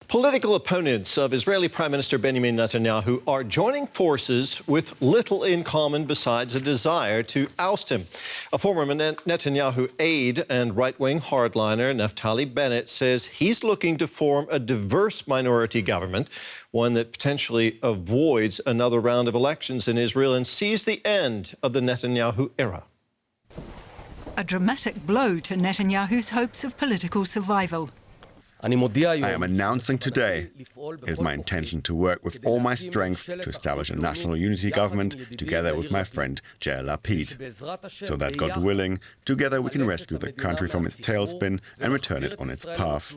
Political opponents of Israeli Prime Minister Benjamin Netanyahu are joining forces with little in common besides a desire to oust him. A former Netanyahu aide and right-wing hardliner, Naftali Bennett, says he's looking to form a diverse minority government, one that potentially avoids another round of elections in Israel and sees the end of the Netanyahu era. A dramatic blow to Netanyahu's hopes of political survival. I am announcing today it is my intention to work with all my strength to establish a national unity government together with my friend Yair Lapid, so that, God willing, together we can rescue the country from its tailspin and return it on its path.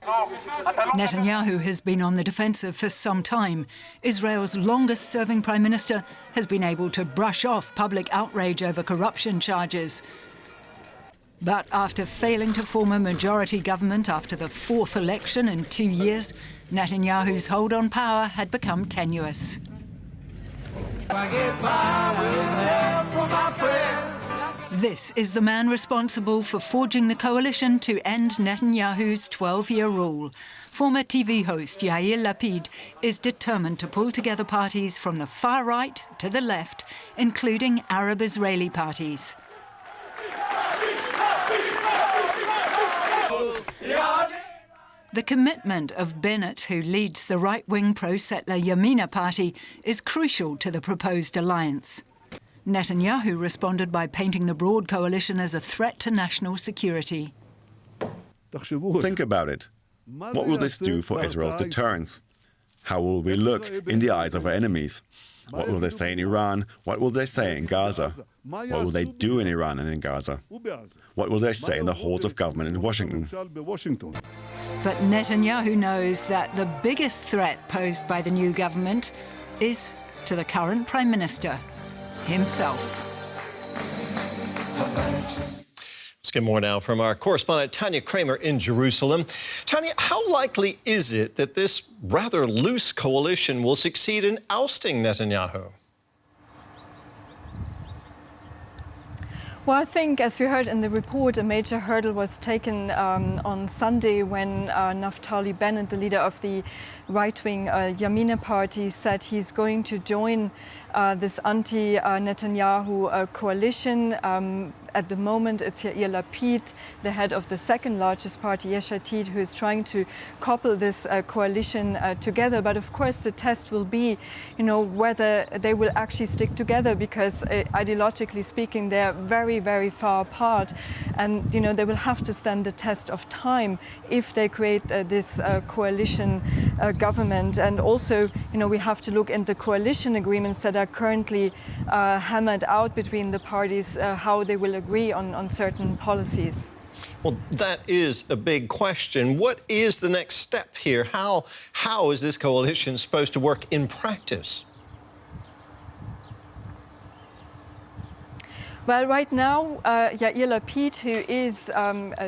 Netanyahu has been on the defensive for some time. Israel's longest-serving prime minister has been able to brush off public outrage over corruption charges. But after failing to form a majority government after the fourth election in 2 years, Netanyahu's hold on power had become tenuous. This is the man responsible for forging the coalition to end Netanyahu's 12-year rule. Former TV host Yair Lapid is determined to pull together parties from the far right to the left, including Arab-Israeli parties. The commitment of Bennett, who leads the right-wing pro-settler Yamina party, is crucial to the proposed alliance. Netanyahu responded by painting the broad coalition as a threat to national security. Think about it. What will this do for Israel's deterrence? How will we look in the eyes of our enemies? What will they say in Iran? What will they say in Gaza? What will they do in Iran and in Gaza? What will they say in the halls of government in Washington? But Netanyahu knows that the biggest threat posed by the new government is to the current Prime Minister himself. Let's get more now from our correspondent Tania Kramer in Jerusalem. Tania, how likely is it that this rather loose coalition will succeed in ousting Netanyahu? Well, I think, as we heard in the report, a major hurdle was taken on Sunday when Naftali Bennett, the leader of the right-wing Yamina party, said he's going to join this anti-Netanyahu coalition. At the moment, it's Yair Lapid, the head of the second largest party, Yesh Atid, who is trying to couple this coalition together. But of course, the test will be, whether they will actually stick together, because ideologically speaking, they are very, very far apart. And, they will have to stand the test of time if they create this coalition government. And also, we have to look into coalition agreements that are currently hammered out between the parties, how they will agree on certain policies. Well, that is a big question. What is the next step here? How is this coalition supposed to work in practice? Well, right now, Yair Lapid, who is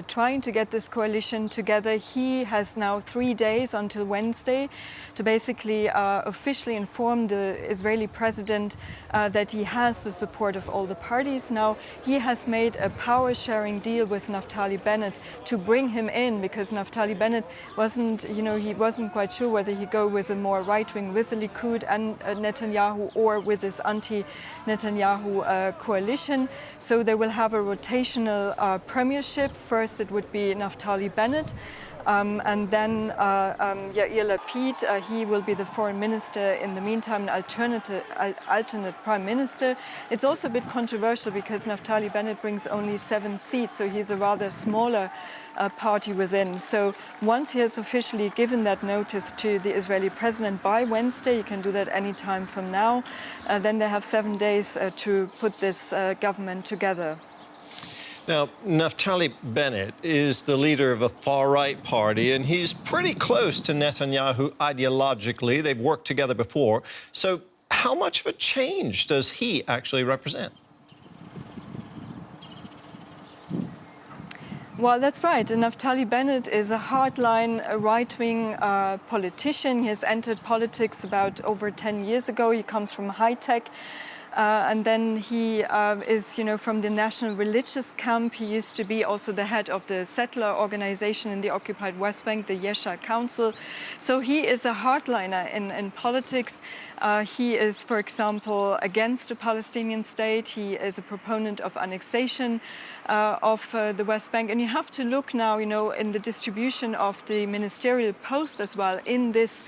trying to get this coalition together, he has now 3 days until Wednesday to basically officially inform the Israeli president that he has the support of all the parties. Now, he has made a power-sharing deal with Naftali Bennett to bring him in, because Naftali Bennett wasn't, he wasn't quite sure whether he'd go with a more right-wing, with the Likud and Netanyahu, or with this anti-Netanyahu coalition. So they will have a rotational premiership. First, it would be Naftali Bennett, and then Yair Lapid. He will be the foreign minister in the meantime, an alternate prime minister. It's also a bit controversial because Naftali Bennett brings only 7 seats, so he's a rather smaller party within. So once he has officially given that notice to the Israeli president by Wednesday, he can do that any time from now, then they have 7 days to put this government together. Now, Naftali Bennett is the leader of a far-right party, and he's pretty close to Netanyahu ideologically. They've worked together before. So how much of a change does he actually represent? Well, that's right. Naftali Bennett is a hardline, right-wing politician. He has entered politics about over 10 years ago. He comes from high tech. And then he is, from the national religious camp. He used to be also the head of the settler organization in the occupied West Bank, the Yesha Council. So he is a hardliner in politics. He is, for example, against the Palestinian state. He is a proponent of annexation of the West Bank. And you have to look now, in the distribution of the ministerial posts as well in this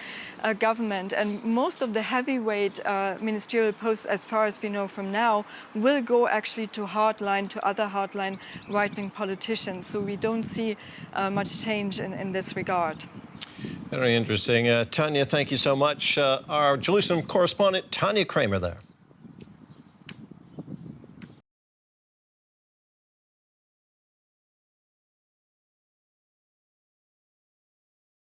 government. And most of the heavyweight ministerial posts, as far as we know from now, will go actually to other hardline right-wing politicians. So we don't see much change in this regard. Very interesting. Tania, thank you so much. Our Jerusalem correspondent, Tania Kramer there.